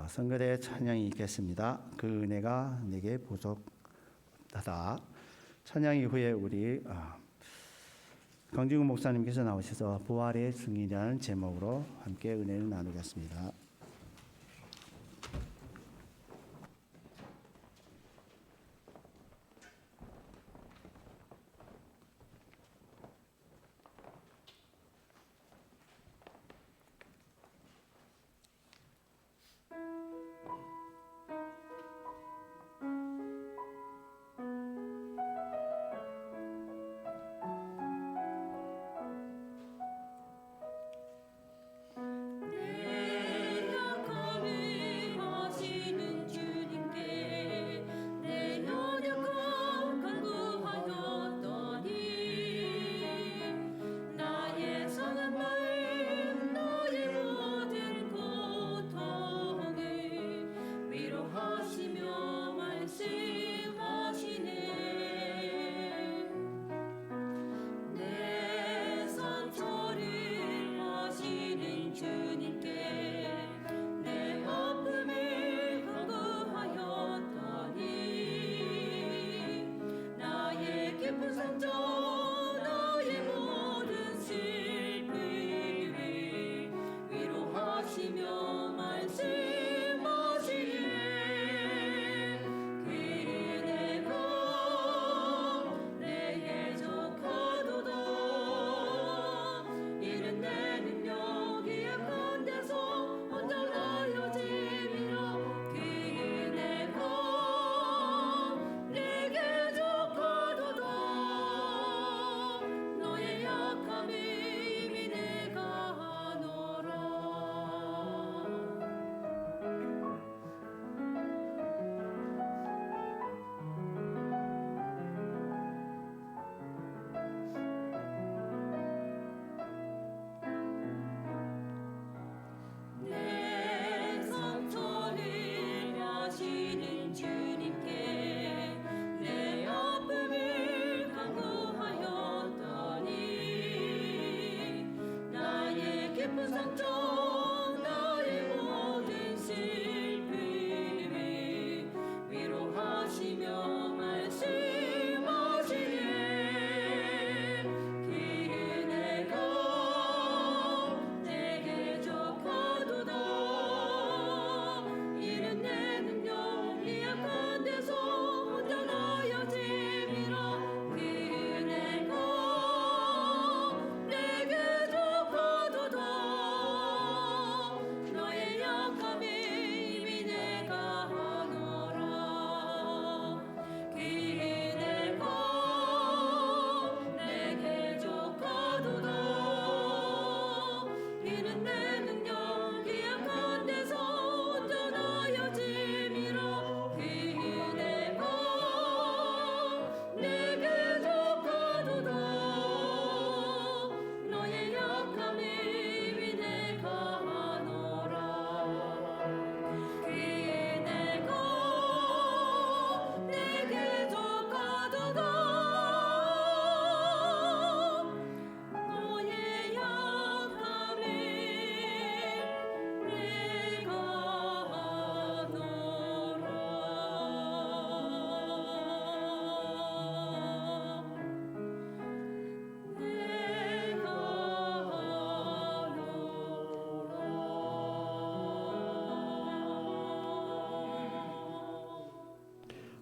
성결의 찬양이 있겠습니다. 그 은혜가 내게 보석하다. 찬양 이후에 우리 강진구 목사님께서 나오셔서 부활의 증인이라는 제목으로 함께 은혜를 나누겠습니다.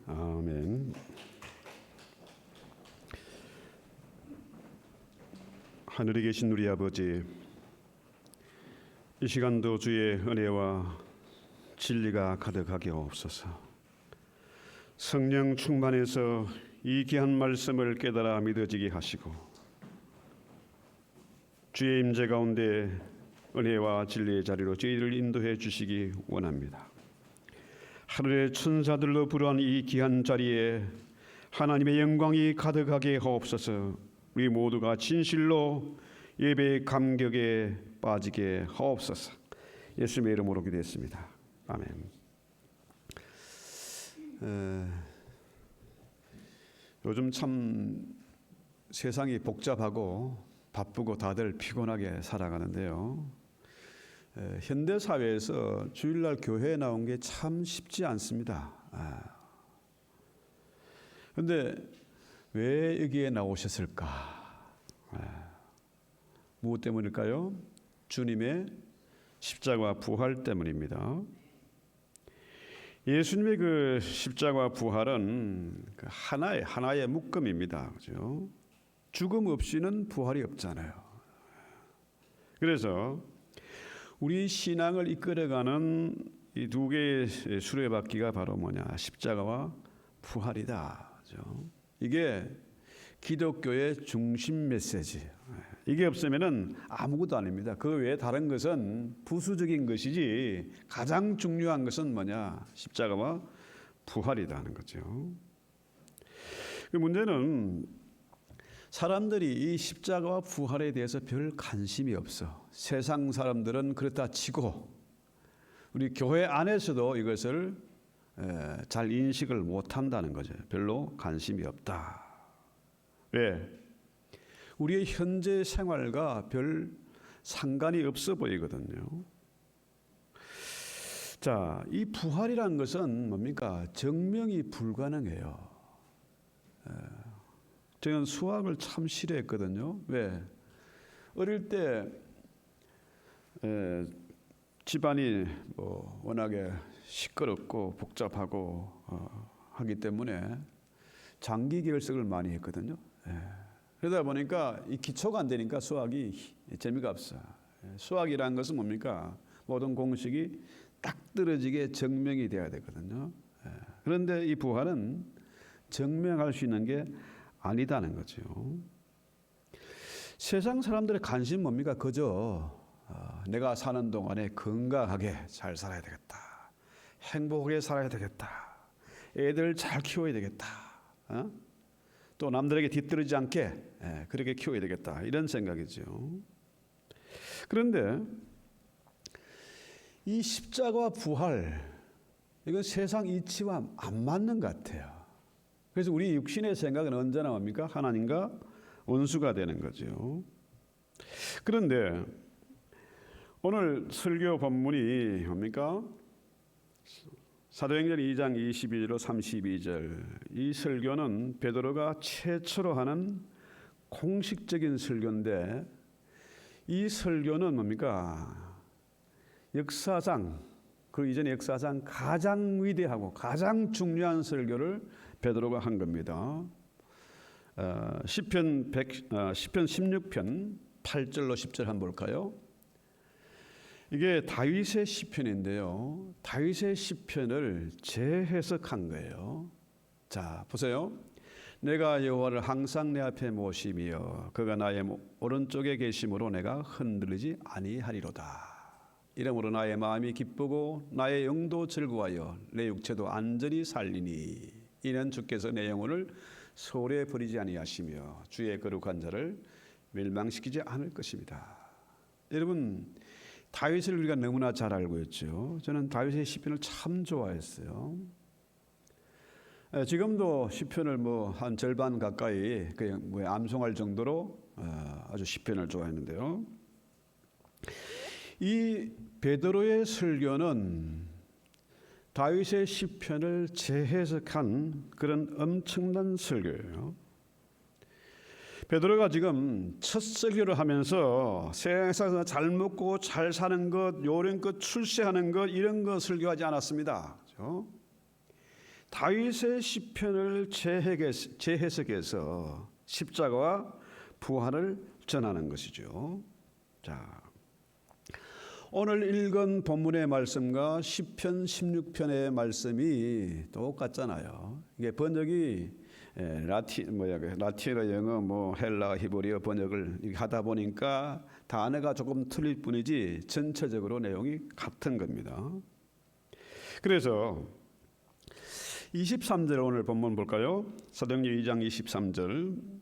아멘. 하늘에 계신 우리 아버지, 이 시간도 주의 은혜와 진리가 가득하게 없어서 성령 충만해서 이 귀한 말씀을 깨달아 믿어지게 하시고 주의 임재 가운데 은혜와 진리의 자리로 저희를 인도해 주시기 원합니다. 하늘의 천사들로 불어한 이 귀한 자리에 하나님의 영광이 가득하게 하옵소서. 우리 모두가 진실로 예배의 감격에 빠지게 하옵소서. 예수님의 이름으로 기도했습니다. 아멘. 요즘 참 세상이 복잡하고 바쁘고 다들 피곤하게 살아가는데요. 현대 사회에서 주일날 교회에 나온 게 참 쉽지 않습니다. 그런데 왜 여기에 나오셨을까? 무엇 때문일까요? 주님의 십자가 부활 때문입니다. 예수님의 그 십자가 부활은 하나의 묶음입니다. 그죠? 죽음 없이는 부활이 없잖아요. 그래서 우리 신앙을 이끌어가는 이 두 개의 수레바퀴가 바로 뭐냐? 십자가와 부활이다. 그죠? 이게 기독교의 중심 메시지. 이게 없으면은 아무것도 아닙니다. 그 외에 다른 것은 부수적인 것이지 가장 중요한 것은 뭐냐? 십자가와 부활이라는 거죠. 그 문제는 사람들이 이 십자가와 부활에 대해서 별 관심이 없어. 세상 사람들은 그렇다 치고 우리 교회 안에서도 이것을 잘 인식을 못한다는 거죠. 별로 관심이 없다. 왜? 우리의 현재 생활과 별 상관이 없어 보이거든요. 자, 이 부활이라는 것은 뭡니까? 증명이 불가능해요. 저는 수학을 참 싫어했거든요. 왜? 어릴 때 집안이 뭐 워낙에 시끄럽고 복잡하고 하기 때문에 장기 결석을 많이 했거든요. 그러다 보니까 이 기초가 안 되니까 수학이 재미가 없어. 수학이라는 것은 뭡니까? 모든 공식이 딱 떨어지게 증명이 돼야 되거든요. 그런데 이 부활은 증명할 수 있는 게 아니다는 거죠. 세상 사람들의 관심 뭡니까? 그저 내가 사는 동안에 건강하게 잘 살아야 되겠다. 행복하게 살아야 되겠다. 애들 잘 키워야 되겠다. 또 남들에게 뒤떨어지지 않게 그렇게 키워야 되겠다. 이런 생각이죠. 그런데 이 십자가와 부활, 이건 세상 이치와 안 맞는 것 같아요. 그래서 우리 육신의 생각은 언제나 뭡니까? 하나님과 원수가 되는 거죠. 그런데 오늘 설교 본문이 뭡니까? 사도행전 2장 22절로 32절. 이 설교는 베드로가 최초로 하는 공식적인 설교인데 이 설교는 뭡니까? 역사상, 그 이전의 역사상 가장 위대하고 가장 중요한 설교를 베드로가 한 겁니다. 시편 16편 8절로 10절 한번 볼까요? 이게 다윗의 시편인데요. 다윗의 시편을 재해석한 거예요. 자, 보세요. 내가 여호와를 항상 내 앞에 모시며 그가 나의 오른쪽에 계심으로 내가 흔들리지 아니하리로다. 이러므로 나의 마음이 기쁘고 나의 영도 즐거워하여 내 육체도 안전히 살리니 이는 주께서 내 영혼을 소홀히 버리지 아니하시며 주의 거룩한 자를 멸망시키지 않을 것입니다. 여러분, 다윗을 우리가 너무나 잘 알고 있죠. 저는 다윗의 시편을 참 좋아했어요. 지금도 시편을 뭐 한 절반 가까이 그냥 암송할 정도로 아주 시편을 좋아했는데요. 이 베드로의 설교는 다윗의 시편을 재해석한 그런 엄청난 설교예요. 베드로가 지금 첫 설교를 하면서 세상에서 잘 먹고 잘 사는 것, 요령껏 출세하는 것 이런 거 설교하지 않았습니다. 그렇죠? 다윗의 시편을 재해석해서 십자가와 부활을 전하는 것이죠. 자, 오늘 읽은 본문의 말씀과 시편 16편의 말씀이 똑같잖아요. 이게 번역이 라틴어, 영어, 뭐 헬라, 히브리어 번역을 하다 보니까 단어가 조금 틀릴 뿐이지 전체적으로 내용이 같은 겁니다. 그래서 23절 오늘 본문 볼까요? 사도행전 2장 23절.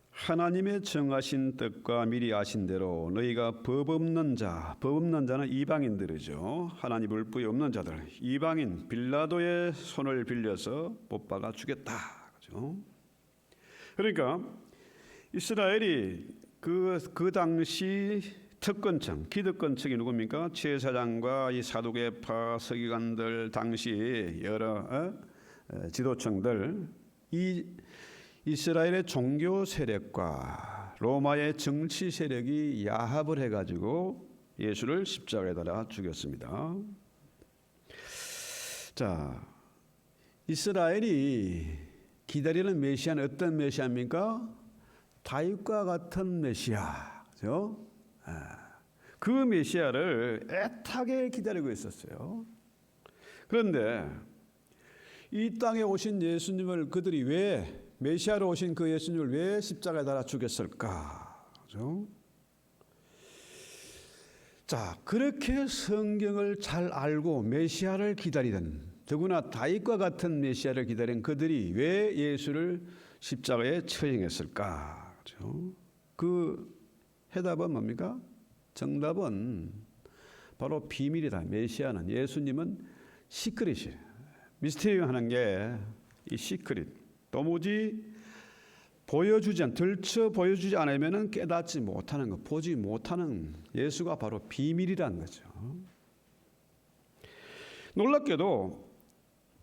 하나님의 정하신 뜻과 미리 아신 대로 너희가 법 없는 자는 이방인들이죠. 하나님 율법이 없는 자들, 이방인 빌라도의 손을 빌려서 못 박아 주겠다. 그죠? 그러니까 이스라엘이 그 당시 특권층, 기득권층이 누굽니까? 제사장과 이 사두개파 서기관들, 당시 여러 지도층들, 이 이스라엘의 종교 세력과 로마의 정치 세력이 야합을 해가지고 예수를 십자가에 달아 죽였습니다. 자, 이스라엘이 기다리는 메시아는 어떤 메시아입니까? 다윗과 같은 메시아, 그죠? 그 메시아를 애타게 기다리고 있었어요. 그런데 이 땅에 오신 예수님을 그들이 왜 메시아로 오신 그 예수님을 왜 십자가에 달아 죽였을까? 그죠? 자, 그렇게 성경을 잘 알고 메시아를 기다리던, 더구나 다윗과 같은 메시아를 기다린 그들이 왜 예수를 십자가에 처형했을까? 그죠? 그 해답은 뭡니까? 정답은 바로 비밀이다. 메시아는, 예수님은 시크릿이에요. 미스테리하는 게 이 시크릿. 도무지 들춰 보여주지 않으면 깨닫지 못하는 것, 보지 못하는 예수가 바로 비밀이란 거죠. 놀랍게도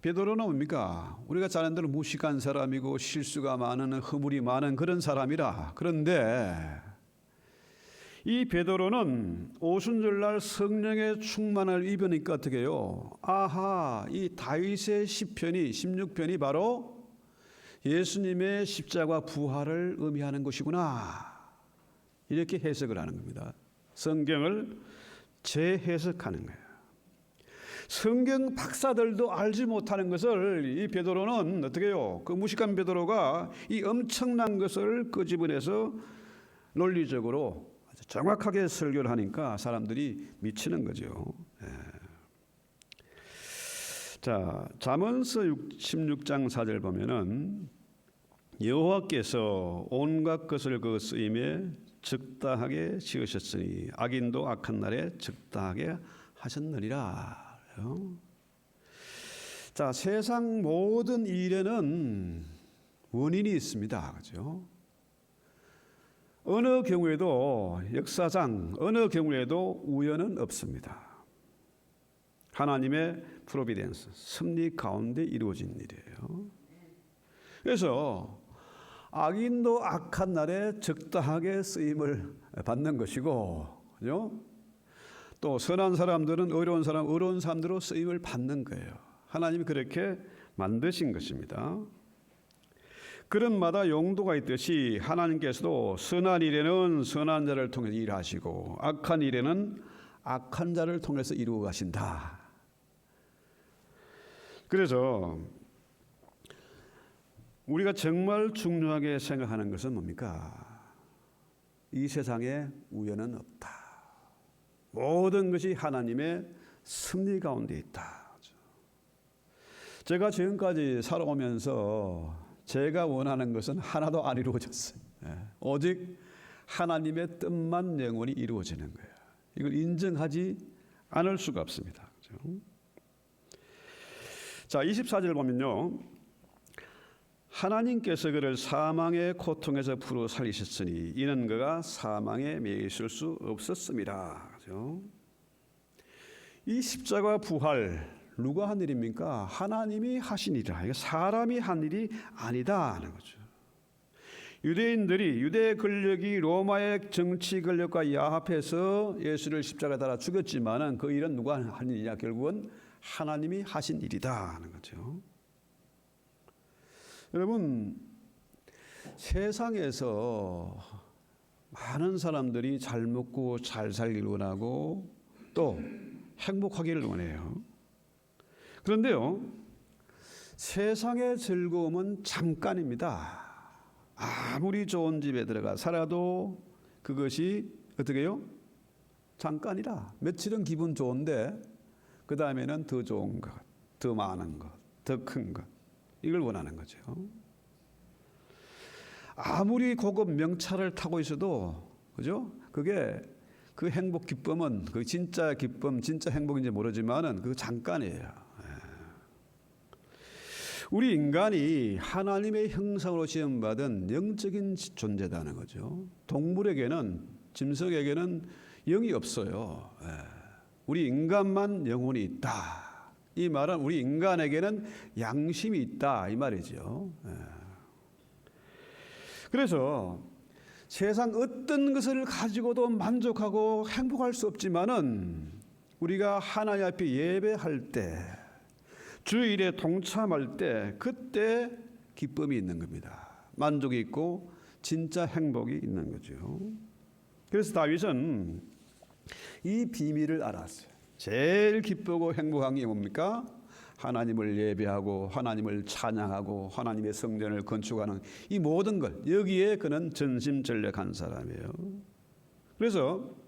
베드로는 뭡니까? 우리가 잘 아는 대로 무식한 사람이고 실수가 많은, 허물이 많은 그런 사람이라. 그런데 이 베드로는 오순절날 성령의 충만을 입으니까 어떻게 해요? 아하, 이 다윗의 시편이 16편이 바로 예수님의 십자가 부활을 의미하는 것이구나. 이렇게 해석을 하는 겁니다. 성경을 재해석하는 거예요. 성경 박사들도 알지 못하는 것을 이 베드로는 어떻게 해요? 그 무식한 베드로가 이 엄청난 것을 끄집어내서 논리적으로 아주 정확하게 설교를 하니까 사람들이 미치는 거죠. 자, 잠언서 16장 4절 보면은 여호와께서 온갖 것을 그 쓰임에 적당하게 지으셨으니 악인도 악한 날에 적당하게 하셨느니라. 자, 세상 모든 일에는 원인이 있습니다. 그죠? 어느 경우에도 역사상 어느 경우에도 우연은 없습니다. 하나님의 프로비덴스, 섭리 가운데 이루어진 일이에요. 그래서 악인도 악한 날에 적당하게 쓰임을 받는 것이고, 그죠? 또 선한 사람들은 어려운 사람들로 쓰임을 받는 거예요. 하나님이 그렇게 만드신 것입니다. 그런마다 용도가 있듯이 하나님께서도 선한 일에는 선한 자를 통해서 일하시고 악한 일에는 악한 자를 통해서 이루어 가신다. 그래서 우리가 정말 중요하게 생각하는 것은 뭡니까? 이 세상에 우연은 없다. 모든 것이 하나님의 섭리 가운데 있다. 제가 지금까지 살아오면서 제가 원하는 것은 하나도 안 이루어졌어요. 오직 하나님의 뜻만 영원히 이루어지는 거예요. 이걸 인정하지 않을 수가 없습니다. 자, 24절 보면요. 하나님께서 그를 사망의 고통에서 풀어 살리셨으니 이는 그가 사망에 매여 있을 수 없었습니다. 그죠? 이 십자가 부활 누가 한 일입니까? 하나님이 하신 일이라. 이거 사람이 한 일이 아니다 하는 거죠. 유대인들이 유대 권력이 로마의 정치 권력과 야합해서 예수를 십자가에 달아 죽였지만은 그 일은 누가 한 일이냐? 결국은 하나님이 하신 일이다 하는 거죠. 여러분, 세상에서 많은 사람들이 잘 먹고 잘 살기를 원하고 또 행복하기를 원해요. 그런데요, 세상의 즐거움은 잠깐입니다. 아무리 좋은 집에 들어가 살아도 그것이 어떻게 해요? 잠깐이라. 며칠은 기분 좋은데 그 다음에는 더 좋은 것, 더 많은 것, 더 큰 것, 이걸 원하는 거죠. 아무리 고급 명차를 타고 있어도, 그죠? 그게 그 행복 기쁨은 그 진짜 기쁨, 진짜 행복인지 모르지만은 그 잠깐이에요. 우리 인간이 하나님의 형상으로 지음받은 영적인 존재다는 거죠. 동물에게는, 짐승에게는 영이 없어요. 우리 인간만 영혼이 있다. 이 말은 우리 인간에게는 양심이 있다 이 말이죠. 그래서 세상 어떤 것을 가지고도 만족하고 행복할 수 없지만은 우리가 하나님 앞에 예배할 때, 주일에 동참할 때 그때 기쁨이 있는 겁니다. 만족이 있고 진짜 행복이 있는 거죠. 그래서 다윗은 이 비밀을 알았어요. 제일 기쁘고 행복한 게 뭡니까? 하나님을 예배하고 하나님을 찬양하고 하나님의 성전을 건축하는 이 모든 것, 여기에 그는 전심전력한 사람이에요. 그래서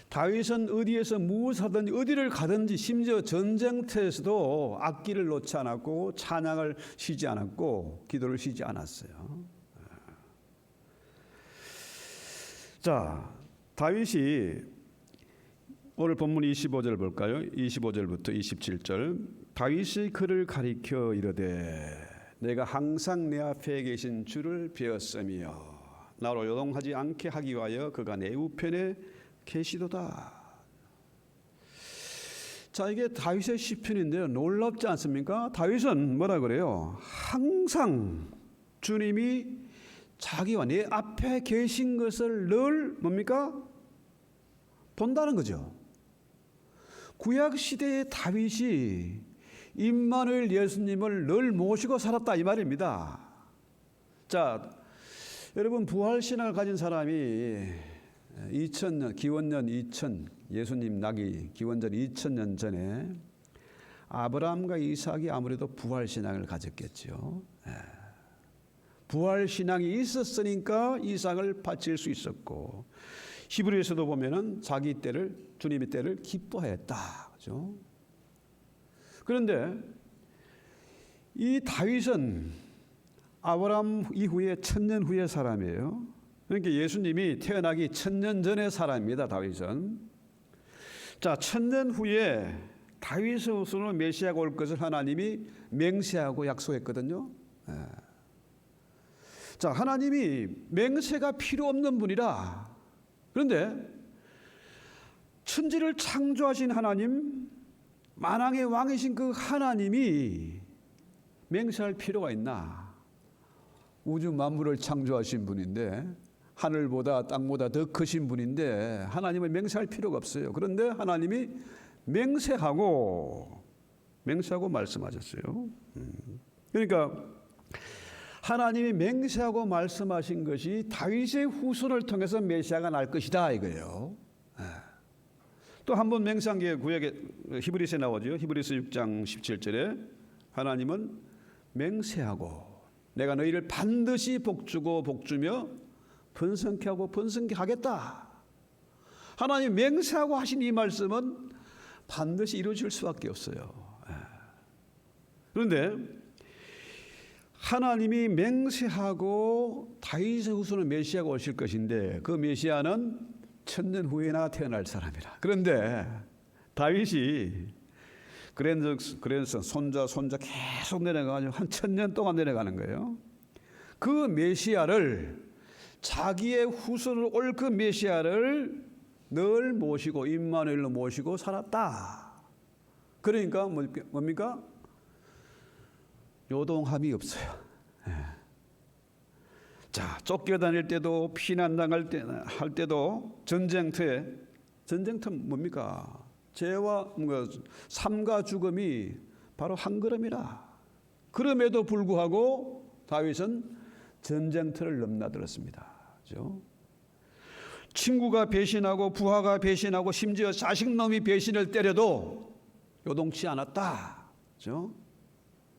다윗은 어디에서 무엇하든지 어디를 가든지 심지어 전쟁터에서도 악기를 놓지 않았고 찬양을 쉬지 않았고 기도를 쉬지 않았어요. 자, 다윗이 오늘 본문 25절 볼까요? 25절부터 27절. 다윗이 그를 가리켜 이르되 내가 항상 내 앞에 계신 주를 배웠으며 나로 요동하지 않게 하기 위하여 그가 내 우편에 계시도다. 자, 이게 다윗의 시편인데요. 놀랍지 않습니까? 다윗은 뭐라 그래요? 항상 주님이 자기와 내 앞에 계신 것을 늘 뭡니까? 본다는 거죠. 구약 시대의 다윗이 임마누엘 예수님을 늘 모시고 살았다 이 말입니다. 자, 여러분 부활 신앙을 가진 사람이 2000년 기원년 2000 예수님 나기 기원전 2000년 전에 아브라함과 이삭이 아무래도 부활 신앙을 가졌겠죠. 부활 신앙이 있었으니까 이삭을 바칠 수 있었고 히브리에서도 보면은 자기 때를 주님의 때를 기뻐했다. 그죠? 그런데 이 다윗은 아브라함 이후에 1000년 후의 사람이에요. 그러니까 예수님이 태어나기 1000년 전의 사람입니다. 다윗은. 자, 1000년 후에 다윗의 후손으로 메시아가 올 것을 하나님이 맹세하고 약속했거든요. 자, 하나님이 맹세가 필요 없는 분이라. 그런데 천지를 창조하신 하나님, 만왕의 왕이신 그 하나님이 맹세할 필요가 있나? 우주 만물을 창조하신 분인데 하늘보다 땅보다 더 크신 분인데 하나님을 맹세할 필요가 없어요. 그런데 하나님이 맹세하고 말씀하셨어요. 그러니까 하나님이 맹세하고 말씀하신 것이 다윗의 후손을 통해서 메시아가 날 것이다 이거예요. 또 한 번 맹세한 게 구약의 히브리서에 나오죠. 히브리서 6장 17절에 하나님은 맹세하고 내가 너희를 반드시 복주고 복주며 번성케 하고 번성케 하겠다. 하나님 맹세하고 하신 이 말씀은 반드시 이루어질 수밖에 없어요. 그런데 하나님이 맹세하고 다윗의 후손은 메시아가 오실 것인데 그 메시아는 1000년 후에나 태어날 사람이라. 그런데 다윗이 그랜선 손자 계속 내려가가지고 한 1000년 동안 내려가는 거예요. 그 메시아를 자기의 후손으로 올 그 메시아를 늘 모시고 임마누엘로 모시고 살았다. 그러니까 뭡니까? 요동함이 없어요. 자, 쫓겨다닐 때도 피난당할 때도 전쟁터 뭡니까? 죄와 삶과 죽음이 바로 한 걸음이라. 그럼에도 불구하고 다윗은 전쟁터를 넘나들었습니다. 그렇죠? 친구가 배신하고 부하가 배신하고 심지어 자식놈이 배신을 때려도 요동치 않았다. 그렇죠?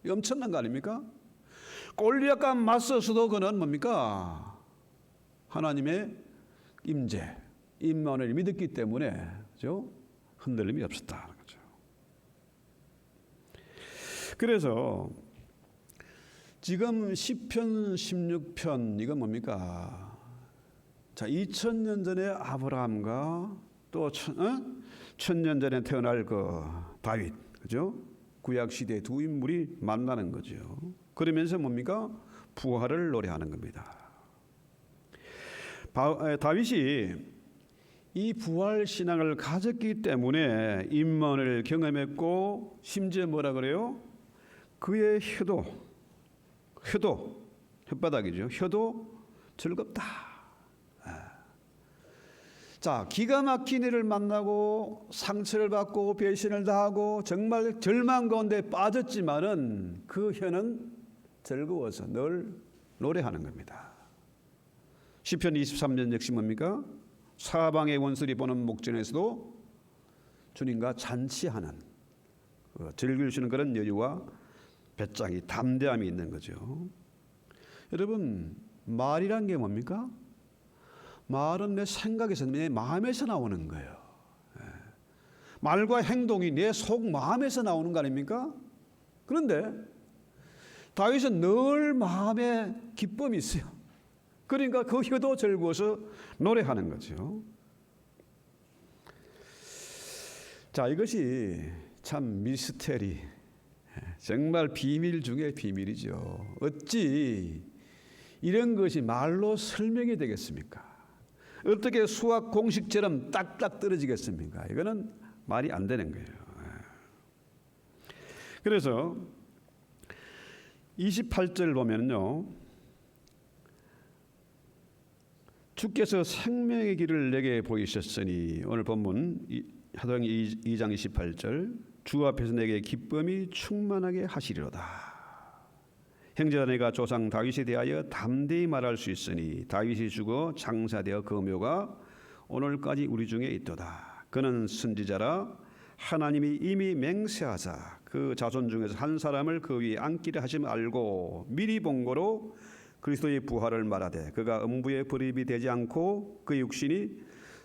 엄청난 거 아닙니까? 골리앗과 맞서서도 그는 뭡니까? 하나님의 임재, 임마누엘을 믿었기 때문에 그렇죠? 흔들림이 없었다. 그렇죠? 그래서 지금 시편 16편 이건 뭡니까? 자, 2000년 전에 아브라함과 또 1000년 전에 태어날 그 다윗, 그죠? 구약 시대 두 인물이 만나는 거죠. 그러면서 뭡니까? 부활을 노래하는 겁니다. 다윗이 이 부활 신앙을 가졌기 때문에 임만을 경험했고 심지어 뭐라 그래요? 그의 혓바닥이죠. 혀도 즐겁다. 자, 기가 막힌 일을 만나고 상처를 받고 배신을 당하고 정말 절망 가운데 빠졌지만은 그 혀는 즐거워서 늘 노래하는 겁니다. 시편 23년 역시 뭡니까? 사방의 원수들이 보는 목전에서도 주님과 잔치하는 즐길 수 있는 그런 여유와 배짱이 담대함이 있는 거죠. 여러분, 말이란 게 뭡니까? 말은 내 생각에서 내 마음에서 나오는 거예요. 말과 행동이 내 속 마음에서 나오는 거 아닙니까? 그런데 다윗은 늘 마음에 기쁨이 있어요. 그러니까 그 혀도 즐거워서 노래하는 거죠. 자, 이것이 참 미스테리, 정말 비밀 중에 비밀이죠. 어찌 이런 것이 말로 설명이 되겠습니까? 어떻게 수학 공식처럼 딱딱 떨어지겠습니까? 이거는 말이 안 되는 거예요. 그래서 28절 보면요, 주께서 생명의 길을 내게 보이셨으니, 오늘 본문 사도행전 2장 28절, 주 앞에서 내게 기쁨이 충만하게 하시리로다. 형제가 내가 조상 다윗에 대하여 담대히 말할 수 있으니 다윗이 죽어 장사되어 그 묘가 오늘까지 우리 중에 있도다. 그는 선지자라 하나님이 이미 맹세하사 그 자손 중에서 한 사람을 그 위에 앉기를 하심 알고 미리 본 거로 그리스도의 부활을 말하되 그가 음부의 불입이 되지 않고 그 육신이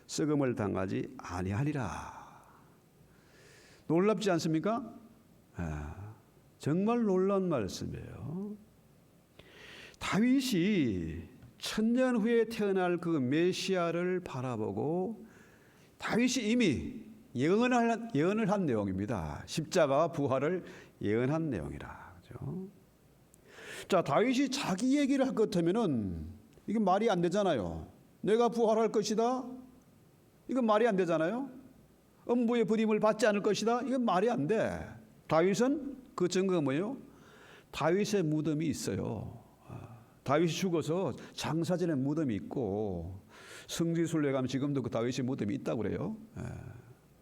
썩음을 당하지 아니하리라. 놀랍지 않습니까? 정말 놀라운 말씀이에요. 다윗이 천년 후에 태어날 그 메시아를 바라보고 다윗이 이미 예언을 한 내용입니다. 십자가와 부활을 예언한 내용이라. 그렇죠? 자, 다윗이 자기 얘기를 할 것 같으면은 이게 말이 안 되잖아요. 내가 부활할 것이다. 이건 말이 안 되잖아요. 음부의 불임을 받지 않을 것이다. 이건 말이 안 돼. 다윗은 그 증거가 뭐예요? 다윗의 무덤이 있어요. 다윗이 죽어서 장사진의 무덤이 있고 성지순례 가면 지금도 그 다윗의 무덤이 있다고 그래요.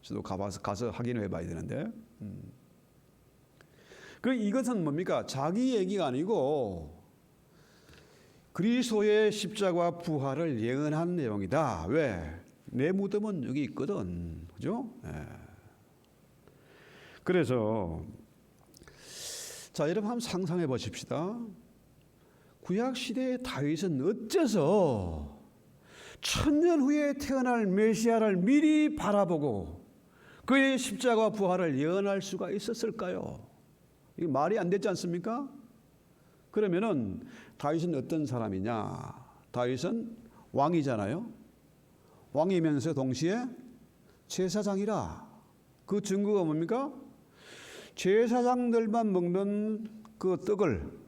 저도 가서 확인해 봐야 되는데. 그 이것은 뭡니까? 자기 얘기가 아니고 그리스도의 십자가와 부활을 예언한 내용이다. 왜? 내 무덤은 여기 있거든. 그죠? 그래서 자, 여러분 한번 상상해 보십시다. 구약 시대의 다윗은 어째서 천년 후에 태어날 메시아를 미리 바라보고 그의 십자가 부활을 예언할 수가 있었을까요? 이게 말이 안 되지 않습니까? 그러면은 다윗은 어떤 사람이냐? 다윗은 왕이잖아요. 왕이면서 동시에 제사장이라. 그 증거가 뭡니까? 제사장들만 먹는 그 떡을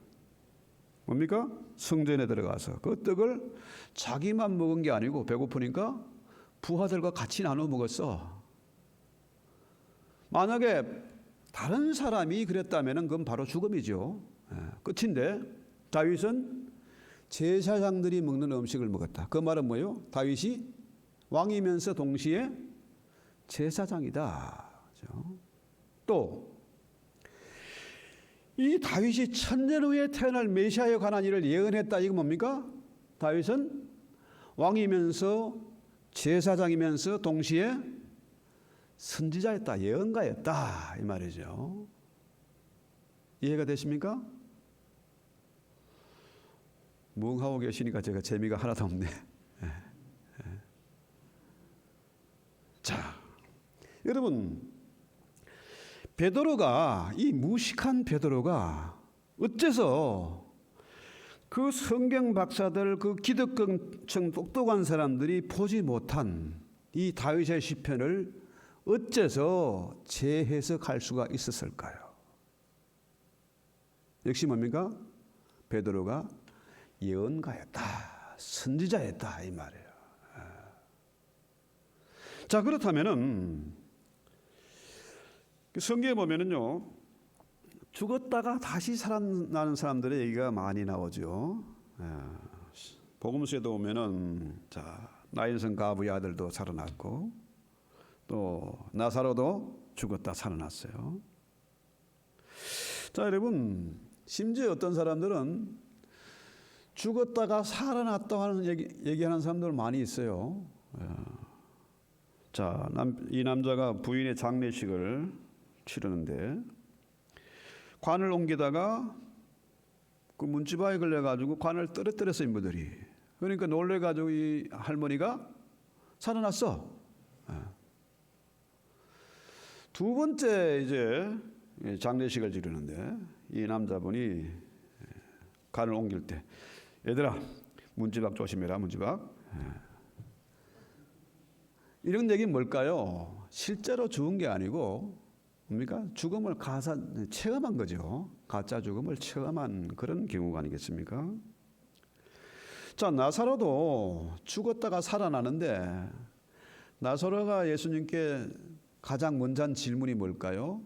뭡니까? 성전에 들어가서 그 떡을 자기만 먹은 게 아니고 배고프니까 부하들과 같이 나눠 먹었어. 만약에 다른 사람이 그랬다면 그건 바로 죽음이죠. 끝인데 다윗은 제사장들이 먹는 음식을 먹었다. 그 말은 뭐예요? 다윗이 왕이면서 동시에 제사장이다. 또 이 다윗이 천년 후에 태어날 메시아에 관한 일을 예언했다. 이거 뭡니까? 다윗은 왕이면서 제사장이면서 동시에 선지자였다. 예언가였다. 이 말이죠. 이해가 되십니까? 멍하고 계시니까 제가 재미가 하나도 없네. 자, 여러분, 베드로가, 이 무식한 베드로가 어째서 그 성경 박사들, 그 기득권층 똑똑한 사람들이 보지 못한 이 다윗의 시편을 어째서 재해석할 수가 있었을까요? 역시 뭡니까? 베드로가 예언가였다, 선지자였다 이 말이에요. 자, 그렇다면은 성경에 보면은요, 죽었다가 다시 살아나는 사람들의 얘기가 많이 나오죠. 복음서에도 보면은 자, 나인성 가부의 아들도 살아났고 또 나사로도 죽었다 살아났어요. 자, 여러분, 심지어 어떤 사람들은 죽었다가 살아났다고 하는 얘기하는 사람들 많이 있어요. 자, 이 남자가 부인의 장례식을 치르는데 관을 옮기다가 그 문지방에 걸려가지고 관을 떨어뜨렸어요, 인부들이. 그러니까 놀래가지고 이 할머니가 살아났어. 두 번째 이제 장례식을 치르는데 이 남자분이 관을 옮길 때, 얘들아 문지박 조심해라, 문지박. 이런 얘기는 뭘까요? 실제로 죽은 게 아니고 뭡니까? 죽음을 체험한 거죠. 가짜 죽음을 체험한 그런 경우가 아니겠습니까? 자, 나사로도 죽었다가 살아나는데 나사로가 예수님께 가장 먼저 한 질문이 뭘까요?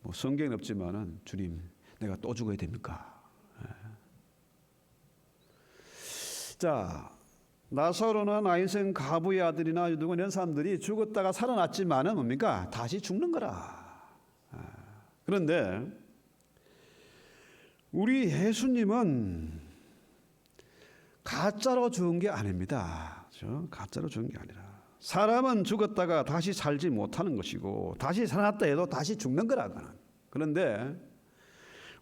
뭐 성경은 없지만은 주님, 내가 또 죽어야 됩니까? 자, 나사로나 나인생 가부의 아들이나 누구 이런 사람들이 죽었다가 살아났지만은 뭡니까? 다시 죽는 거라. 그런데 우리 예수님은 가짜로 죽은 게 아닙니다. 그렇죠? 가짜로 죽은 게 아니라 사람은 죽었다가 다시 살지 못하는 것이고 다시 살아났다 해도 다시 죽는 거라고는. 그런데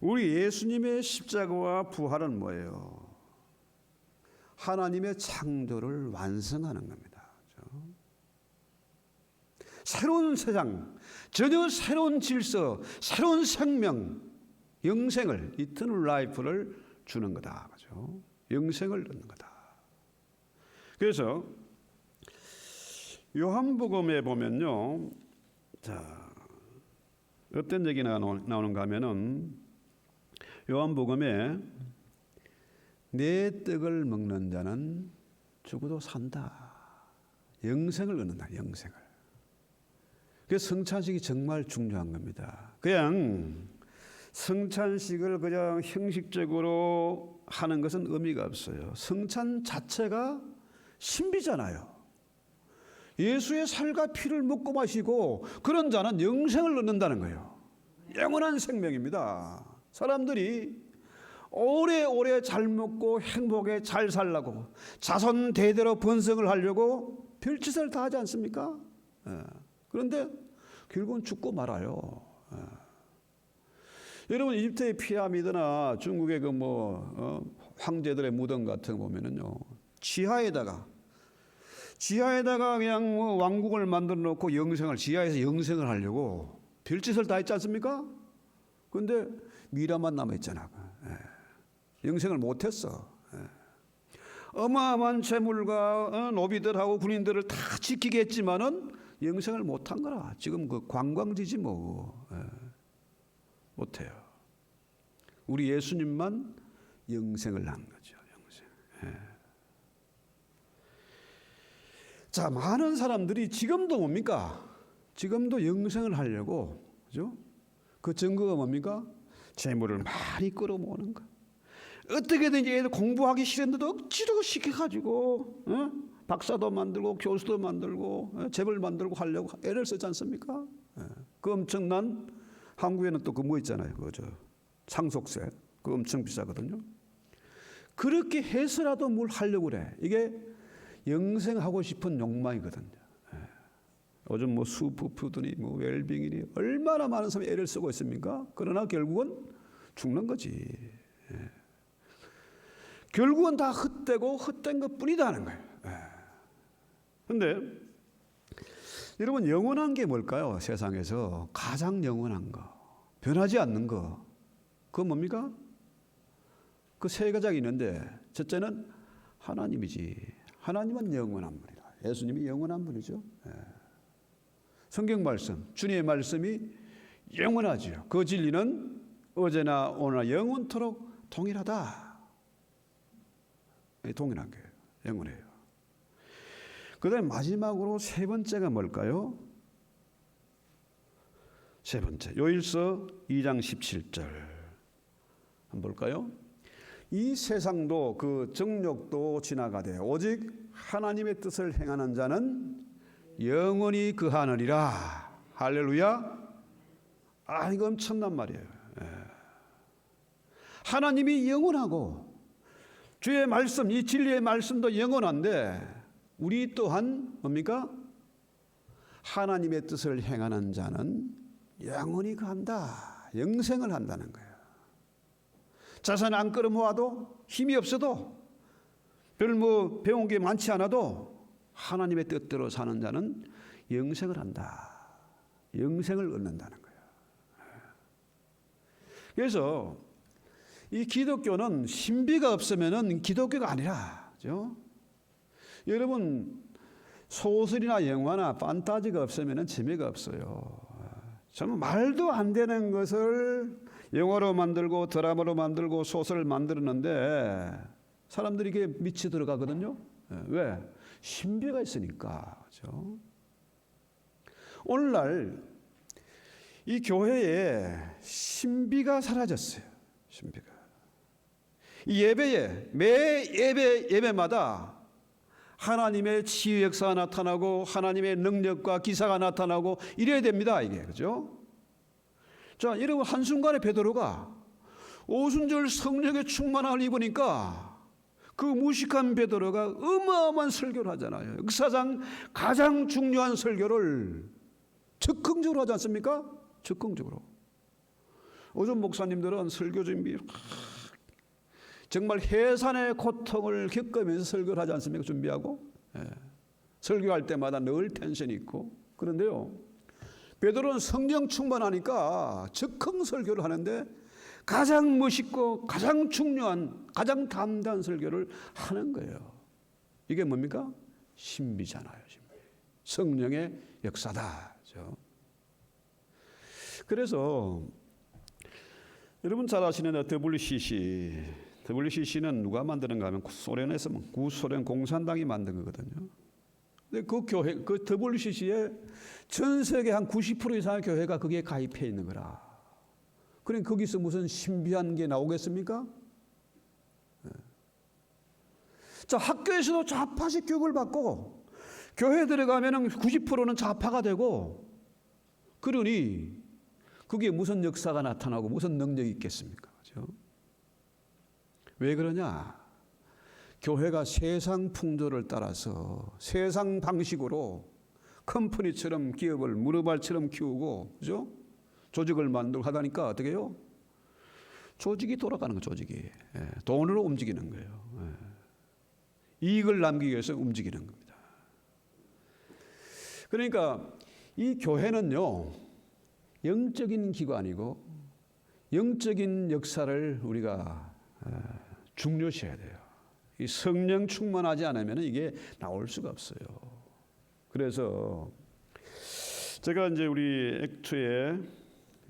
우리 예수님의 십자가와 부활은 뭐예요? 하나님의 창조를 완성하는 겁니다. 그렇죠? 새로운 세상, 전혀 새로운 질서, 새로운 생명, 영생을, 이터널 라이프를 주는 거다. 그렇죠? 영생을 얻는 거다. 그래서 요한복음에 보면요, 자, 어떤 얘기가 나오는가 하면은 요한복음에 내 떡을 먹는 자는 죽어도 산다. 영생을 얻는다. 영생을. 그래서 성찬식이 정말 중요한 겁니다. 그냥 성찬식을 그냥 형식적으로 하는 것은 의미가 없어요. 성찬 자체가 신비잖아요. 예수의 살과 피를 먹고 마시고 그런 자는 영생을 얻는다는 거예요. 영원한 생명입니다. 사람들이 오래오래 잘 먹고 행복에 잘 살라고 자손 대대로 번성을 하려고 별짓을 다 하지 않습니까? 그런데 결국은 죽고 말아요. 여러분, 이집트의 피라미드나 중국의 그 황제들의 무덤 같은 거 보면은요, 지하에다가 그냥 왕국을 만들어 놓고 지하에서 영생을 하려고 별짓을 다 했지 않습니까? 그런데 미라만 남아 있잖아. 영생을 못했어. 어마어마한 재물과 노비들하고 군인들을 다 지키게 했지만은 영생을 못한 거라. 지금 그 관광지지 뭐. 못해요. 우리 예수님만 영생을 한 거죠. 영생. 자, 많은 사람들이 지금도 뭡니까? 지금도 영생을 하려고, 그죠? 그 증거가 뭡니까? 재물을 많이 끌어모으는 거. 어떻게든지 애들 공부하기 싫은데도 억지로 시켜가지고 박사도 만들고 교수도 만들고 재벌 만들고 하려고 애를 쓰지 않습니까? 그 엄청난 한국에는 또 그 뭐 있잖아요. 그죠? 상속세. 그거 엄청 비싸거든요. 그렇게 해서라도 뭘 하려고 그래. 이게 영생하고 싶은 욕망이거든요. 요즘 뭐 슈퍼푸드니 뭐 웰빙이니 얼마나 많은 사람이 애를 쓰고 있습니까? 그러나 결국은 죽는 거지. 결국은 다 헛되고 헛된 것 뿐이다는 거예요. 그런데 여러분, 영원한 게 뭘까요? 세상에서 가장 영원한 거, 변하지 않는 거, 그건 뭡니까? 그 세 가지가 있는데 첫째는 하나님이지. 하나님은 영원한 분이다. 예수님이 영원한 분이죠. 성경 말씀, 주님의 말씀이 영원하지요. 그 진리는 어제나 오늘나 영원토록 동일하다. 동일한 거예요. 영원해요. 그다음에 마지막으로 세 번째가 뭘까요? 세 번째, 요일서 2장 17절 한번 볼까요? 이 세상도 그 정욕도 지나가되 오직 하나님의 뜻을 행하는 자는 영원히 거하느니라. 할렐루야. 이거 엄청난 말이에요. 하나님이 영원하고 주의 말씀, 이 진리의 말씀도 영원한데 우리 또한 뭡니까? 하나님의 뜻을 행하는 자는 영원히 간다. 영생을 한다는 거예요. 자산 안 끌어모아도 힘이 없어도 별 배운 게 많지 않아도 하나님의 뜻대로 사는 자는 영생을 한다. 영생을 얻는다는 거예요. 그래서 이 기독교는 신비가 없으면은 기독교가 아니라, 그죠? 여러분 소설이나 영화나 판타지가 없으면은 재미가 없어요. 정말 말도 안 되는 것을 영화로 만들고 드라마로 만들고 소설을 만들었는데 사람들이 이게 미치 들어가거든요. 왜? 신비가 있으니까. 그렇죠? 오늘날 이 교회에 신비가 사라졌어요. 신비가. 이 예배에 매 예배마다 하나님의 치유 역사가 나타나고 하나님의 능력과 기사가 나타나고 이래야 됩니다. 이게 그죠? 자, 여러분 한순간에 베드로가 오순절 성령의 충만함을 입으니까 그 무식한 베드로가 어마어마한 설교를 하잖아요. 역사상 가장 중요한 설교를 적극적으로 하지 않습니까? 적극적으로. 오전 목사님들은 설교 준비 정말 해산의 고통을 겪으면서 설교를 하지 않습니까? 준비하고. 설교할 때마다 늘 텐션이 있고. 그런데요, 베드로는 성령 충만하니까 적극 설교를 하는데 가장 멋있고 가장 중요한 가장 담대한 설교를 하는 거예요. 이게 뭡니까? 신비잖아요. 신비. 성령의 역사다. 그렇죠? 그래서 여러분 잘 아시는 WCC는 누가 만드는가 하면 소련에서 구소련 공산당이 만든 거거든요. 근데 그 교회, 그 WCC에 전 세계 한 90% 이상의 교회가 거기에 가입해 있는 거라. 그러니까 거기서 무슨 신비한 게 나오겠습니까? 자, 학교에서도 좌파식 교육을 받고 교회에 들어가면 90%는 좌파가 되고 그러니 그게 무슨 역사가 나타나고 무슨 능력이 있겠습니까? 그렇죠? 왜 그러냐? 교회가 세상 풍조를 따라서 세상 방식으로 컴퍼니처럼 기업을 무르발처럼 키우고, 그죠? 조직을 만들고 하다니까 어떻게 해요? 조직이 돌아가는 거예요, 조직이. 돈으로 움직이는 거예요. 이익을 남기기 위해서 움직이는 겁니다. 그러니까 이 교회는요, 영적인 기관이고 영적인 역사를 우리가 중요시해야 돼요. 이 성령 충만하지 않으면 이게 나올 수가 없어요. 그래서 제가 이제 우리 액트에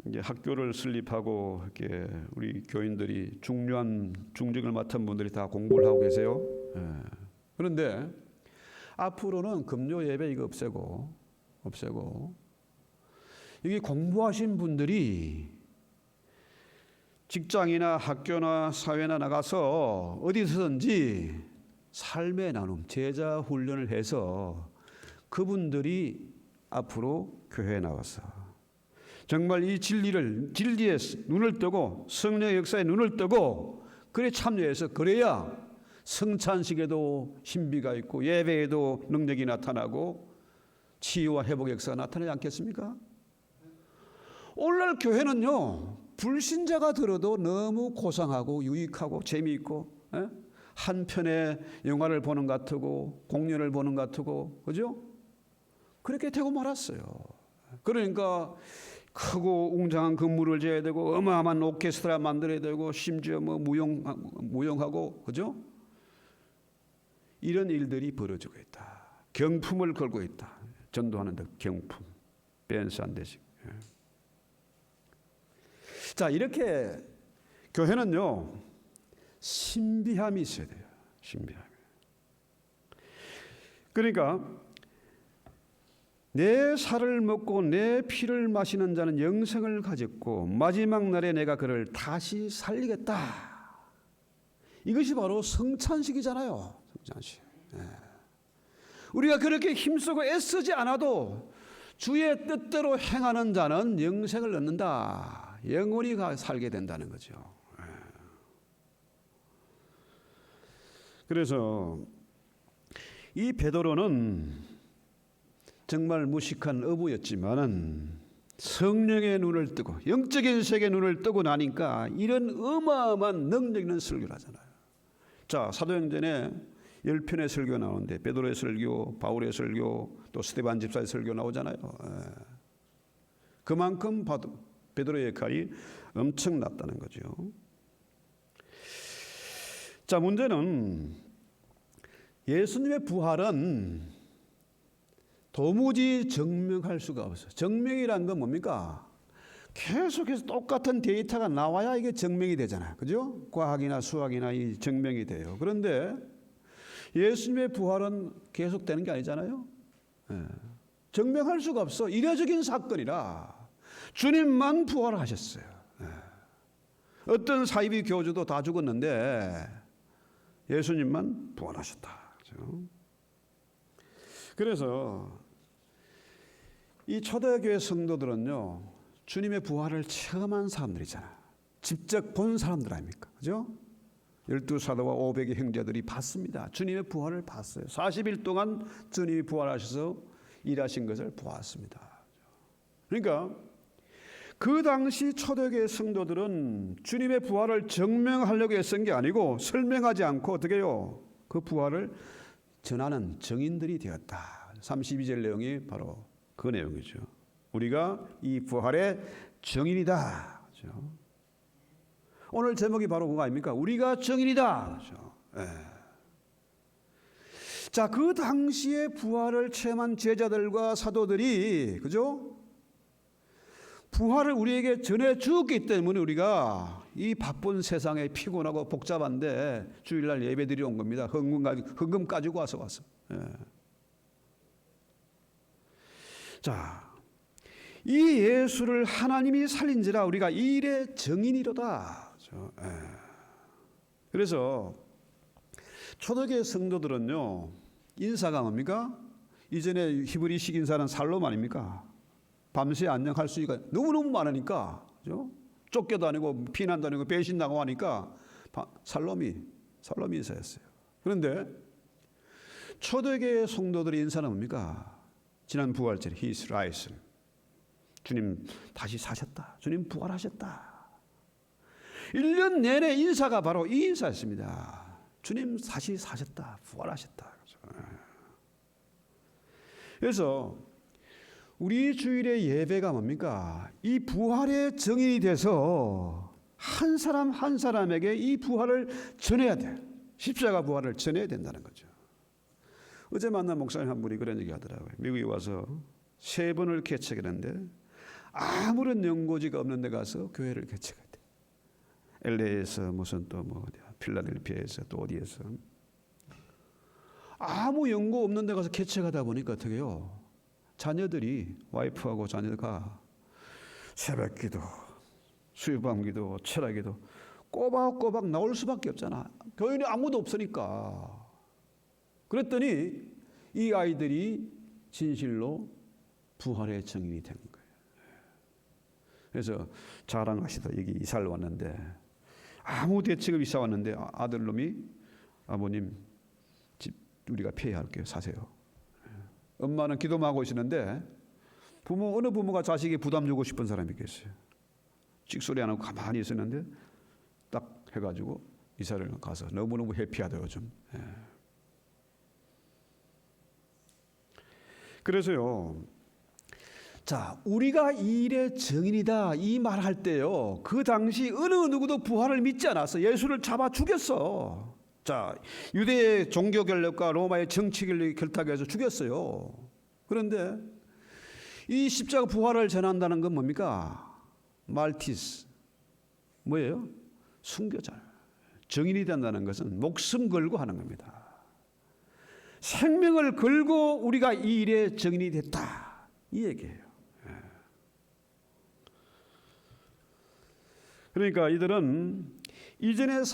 이제 학교를 설립하고 이렇게 우리 교인들이 중요한 중직을 맡은 분들이 다 공부를 하고 계세요. 그런데 앞으로는 금요 예배 이거 없애고 여기 공부하신 분들이 직장이나 학교나 사회나 나가서 어디서든지 삶의 나눔, 제자 훈련을 해서 그분들이 앞으로 교회에 나와서 정말 이 진리에 눈을 뜨고 성령의 역사에 눈을 뜨고 그래 참여해서 그래야 성찬식에도 신비가 있고 예배에도 능력이 나타나고 치유와 회복의 역사가 나타나지 않겠습니까? 오늘날 교회는요, 불신자가 들어도 너무 고상하고 유익하고 재미있고 한 편의 영화를 보는 것 같고 공연을 보는 것 같고, 그죠? 그렇게 되고 말았어요. 그러니까 크고 웅장한 건물을 지어야 되고 어마어마한 오케스트라 만들어야 되고 심지어 뭐 무용하고, 그죠? 이런 일들이 벌어지고 있다. 경품을 걸고 있다. 전도하는 데 경품, 댄스 한 대씩. 자, 이렇게 교회는요, 신비함이 있어야 돼요. 신비함. 그러니까 내 살을 먹고 내 피를 마시는 자는 영생을 가졌고 마지막 날에 내가 그를 다시 살리겠다. 이것이 바로 성찬식이잖아요. 성찬식. 우리가 그렇게 힘쓰고 애쓰지 않아도 주의 뜻대로 행하는 자는 영생을 얻는다. 영원히 살게 된다는 거죠. 그래서 이 베드로는 정말 무식한 어부였지만은 성령의 눈을 뜨고 영적인 세계의 눈을 뜨고 나니까 이런 어마어마한 능력 있는 설교를 하잖아요. 자, 사도행전에 10편의 설교 나오는데 베드로의 설교, 바울의 설교, 또 스데반 집사의 설교 나오잖아요. 그만큼 베드로의 역할이 엄청났다는 거죠. 자, 문제는 예수님의 부활은 도무지 증명할 수가 없어요. 증명이란 건 뭡니까? 계속해서 똑같은 데이터가 나와야 이게 증명이 되잖아요. 그죠? 과학이나 수학이나 이 증명이 돼요. 그런데 예수님의 부활은 계속되는 게 아니잖아요. 증명할 수가 없어. 이례적인 사건이라 주님만 부활하셨어요. 어떤 사이비 교주도 다 죽었는데 예수님만 부활하셨다. 그렇죠? 그래서 이 초대교회 성도들은요, 주님의 부활을 체험한 사람들이잖아요. 직접 본 사람들 아닙니까? 그죠? 12사도와 500의 형제들이 봤습니다. 주님의 부활을 봤어요. 40일 동안 주님이 부활하셔서 일하신 것을 보았습니다. 그러니까 그 당시 초대교회 성도들은 주님의 부활을 증명하려고 애쓴 게 아니고 설명하지 않고 어떻게 해요? 그 부활을 전하는 증인들이 되었다. 32절 내용이 바로 그 내용이죠. 우리가 이 부활의 증인이다. 그렇죠? 오늘 제목이 바로 그거 아닙니까? 우리가 증인이다. 그렇죠? 자, 그 당시에 부활을 체험한 제자들과 사도들이, 그죠? 부활을 우리에게 전해 주었기 때문에 우리가 이 바쁜 세상에 피곤하고 복잡한데 주일날 예배드리러 온 겁니다. 헌금 가지고 와서. 자, 이 예수를 하나님이 살린지라 우리가 이 일의 증인이로다. 그래서 초대교회 성도들은요, 인사가 뭡니까? 이전에 히브리식 인사는 살롬 아닙니까? 밤새 안녕할 수 있가 너무너무 많으니까, 그죠? 쫓겨도 아니고 피난도 아니고 배신당하고 하니까 살롬이 인사였어요. 그런데 초대교회 성도들의 인사는 뭡니까? 지난 부활절 He is risen. 주님 다시 사셨다. 주님 부활하셨다. 1년 내내 인사가 바로 이 인사였습니다. 주님 다시 사셨다. 부활하셨다. 그래서 우리 주일의 예배가 뭡니까? 이 부활의 증인이 돼서 한 사람 한 사람에게 이 부활을 전해야 돼. 십자가 부활을 전해야 된다는 거죠. 어제 만난 목사님 한 분이 그런 얘기 하더라고요. 미국에 와서 3번을 개척했는데 아무런 연고지가 없는 데 가서 교회를 개척했대. LA에서 무슨 또 뭐 필라델피아에서 또 어디에서 아무 연고 없는 데 가서 개척하다 보니까 어떻게 해요? 자녀들이 와이프하고 자녀가 새벽기도, 수요밤기도, 철학기도 꼬박꼬박 나올 수밖에 없잖아. 교인이 아무도 없으니까. 그랬더니 이 아이들이 진실로 부활의 증인이 된 거예요. 그래서 자랑하시다. 여기 이사를 왔는데 아무 대책을 이사 왔는데 아들놈이 아버님 집 우리가 폐해할게요. 사세요. 엄마는 기도만 하고 있었는데 어느 부모가 자식이 부담 주고 싶은 사람이 있겠어요. 찍소리 안 하고 가만히 있었는데 딱 해가지고 이사를 가서 너무너무 해피하다 요즘. 그래서요. 자, 우리가 이 일의 증인이다 이 말할 때요. 그 당시 어느 누구도 부활을 믿지 않았어. 예수를 잡아 죽였어. 자, 유대의 종교 결력과 로마의 정치 결력이 결탁해서 죽였어요. 그런데 이 십자가 부활을 전한다는 건 뭡니까? 말티스. 뭐예요? 순교자. 증인이 된다는 것은 목숨 걸고 하는 겁니다. 생명을 걸고 우리가 이 일에 증인이 됐다, 이 얘기예요. 그러니까 이들은 이전의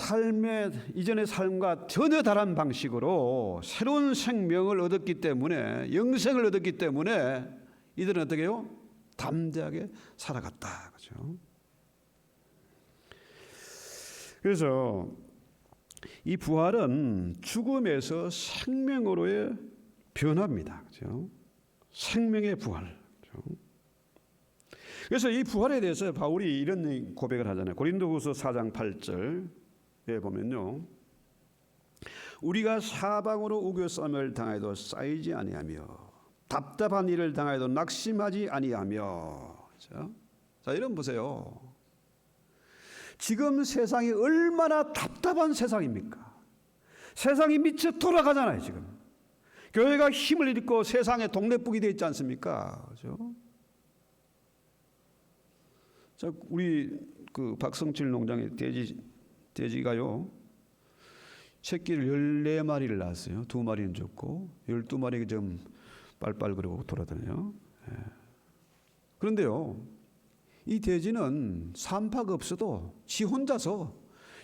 삶과 전혀 다른 방식으로 새로운 생명을 얻었기 때문에, 영생을 얻었기 때문에 이들은 어떻게 해요? 담대하게 살아갔다. 그렇죠? 그래서 이 부활은 죽음에서 생명으로의 변화입니다. 그렇죠? 생명의 부활. 그렇죠? 그래서 이 부활에 대해서 바울이 이런 고백을 하잖아요. 고린도후서 4장 8절에 보면요, 우리가 사방으로 우겨싸움을 당해도 쌓이지 아니하며 답답한 일을 당해도 낙심하지 아니하며. 자, 이런 보세요. 지금 세상이 얼마나 답답한 세상입니까? 세상이 미쳐 돌아가잖아요. 지금 교회가 힘을 잃고 세상에 동네북이 되어 있지 않습니까? 그렇죠? 자, 우리 그 박성칠 농장의 돼지가요, 새끼를 14마리를 낳았어요. 2마리는 죽고 12마리가 좀 빨빨거리고 돌아다녀요. 그런데요, 이 돼지는 산파가 없어도 지 혼자서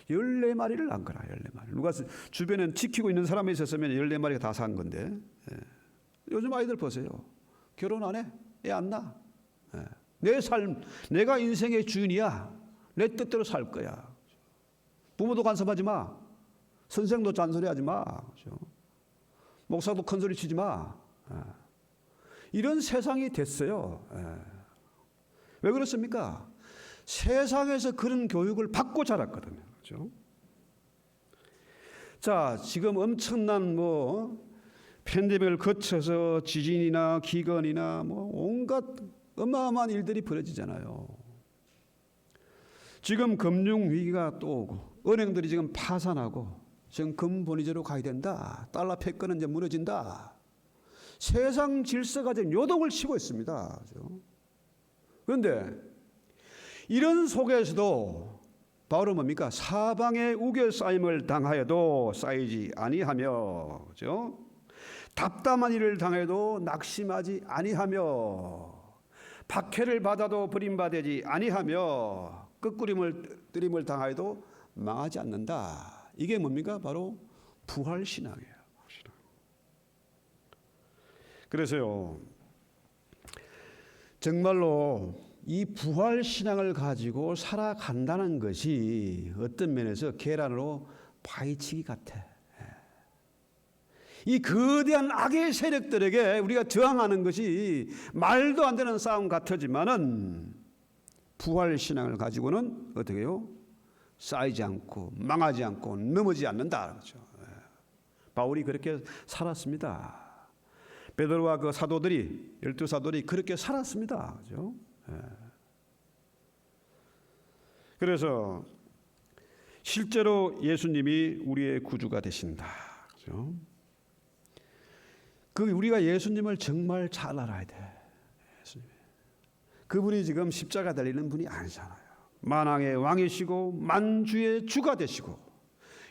14마리를 낳은 거라. 14마리. 누가 주변에 지키고 있는 사람이 있었으면 14마리가 다 산 건데. 요즘 아이들 보세요. 결혼 안 해? 애 안 낳아? 내 삶, 내가 인생의 주인이야. 내 뜻대로 살 거야. 부모도 간섭하지 마. 선생도 잔소리하지 마. 목사도 큰소리 치지 마. 이런 세상이 됐어요. 왜 그렇습니까? 세상에서 그런 교육을 받고 자랐거든요. 그렇죠? 자, 지금 엄청난 팬데믹을 거쳐서 지진이나 기근이나 온갖 어마어마한 일들이 벌어지잖아요. 지금 금융 위기가 또 오고, 은행들이 지금 파산하고, 지금 금본위제로 가야 된다. 달러 패권은 이제 무너진다. 세상 질서가 지금 요동을 치고 있습니다. 그런데 이런 속에서도 바울은 뭡니까? 사방에 우겨싸임을 당하여도 쌓이지 아니하며, 그렇죠? 답답한 일을 당해도 낙심하지 아니하며, 박해를 받아도 버림받지 아니하며, 끄꾸림을 당하여도 망하지 않는다. 이게 뭡니까? 바로 부활신앙이에요. 그래서요, 정말로 이 부활신앙을 가지고 살아간다는 것이 어떤 면에서 계란으로 파헤치기 같아. 이 거대한 악의 세력들에게 우리가 저항하는 것이 말도 안 되는 싸움 같지만은, 부활신앙을 가지고는 어떻게 해요? 쌓이지 않고 망하지 않고 넘어지지 않는다. 그렇죠? 바울이 그렇게 살았습니다. 베드로와 그 사도들이, 12사도들이 그렇게 살았습니다. 그렇죠? 그래서 실제로 예수님이 우리의 구주가 되신다. 그렇죠? 우리가 예수님을 정말 잘 알아야 돼. 그분이 지금 십자가 달리는 분이 아니잖아요. 만왕의 왕이시고 만주의 주가 되시고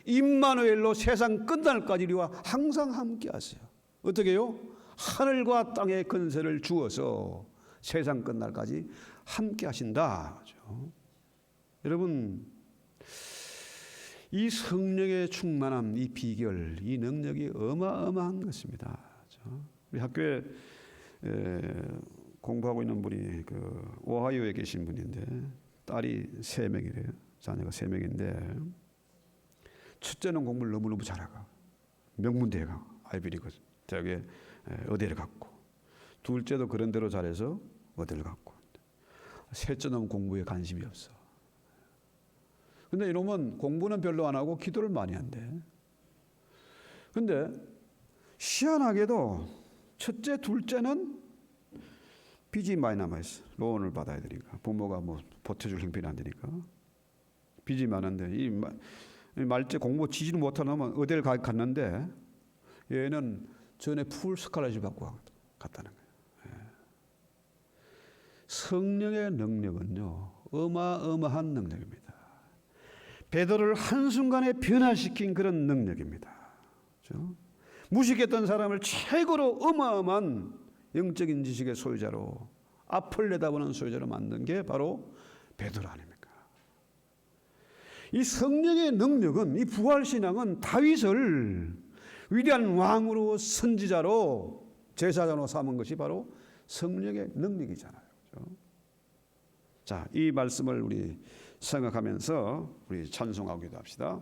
임마누엘로 세상 끝날까지 우리와 항상 함께 하세요. 어떻게 해요? 하늘과 땅의 권세를 주어서 세상 끝날까지 함께 하신다. 그렇죠? 여러분, 이 성령의 충만함, 이 비결, 이 능력이 어마어마한 것입니다. 그렇죠? 우리 학교에 공부하고 있는 분이 오하이오에 계신 분인데, 딸이 3명이래요. 자녀가 3명인데, 첫째는 공부를 너무너무 잘하고 명문대에 가고 아이비리그 대학에 의대를 갔고, 둘째도 그런 대로 잘해서 의대를 갔고, 셋째는 공부에 관심이 없어. 근데 이놈은 공부는 별로 안 하고 기도를 많이 한대. 근데 희한하게도 첫째, 둘째는 빚이 많이 남아있어. 로온을 받아야 되니까. 부모가 보태줄 형편이 안 되니까. 빚이 많은데, 이 말째 공부 지지를 못하는 놈은 의대를 갔는데, 얘는 전에 풀 스칼라십 받고 갔다는 거예요. 성령의 능력은요, 어마어마한 능력입니다. 베드로를 한순간에 변화시킨 그런 능력입니다. 그렇죠? 무식했던 사람을 최고로 어마어마한 영적인 지식의 소유자로, 앞을 내다보는 소유자로 만든 게 바로 베드로 아닙니까? 이 성령의 능력은, 이 부활신앙은 다윗을 위대한 왕으로, 선지자로, 제사장으로 삼은 것이 바로 성령의 능력이잖아요. 그렇죠? 자, 이 말씀을 우리 생각하면서 우리 찬송하기도 합시다.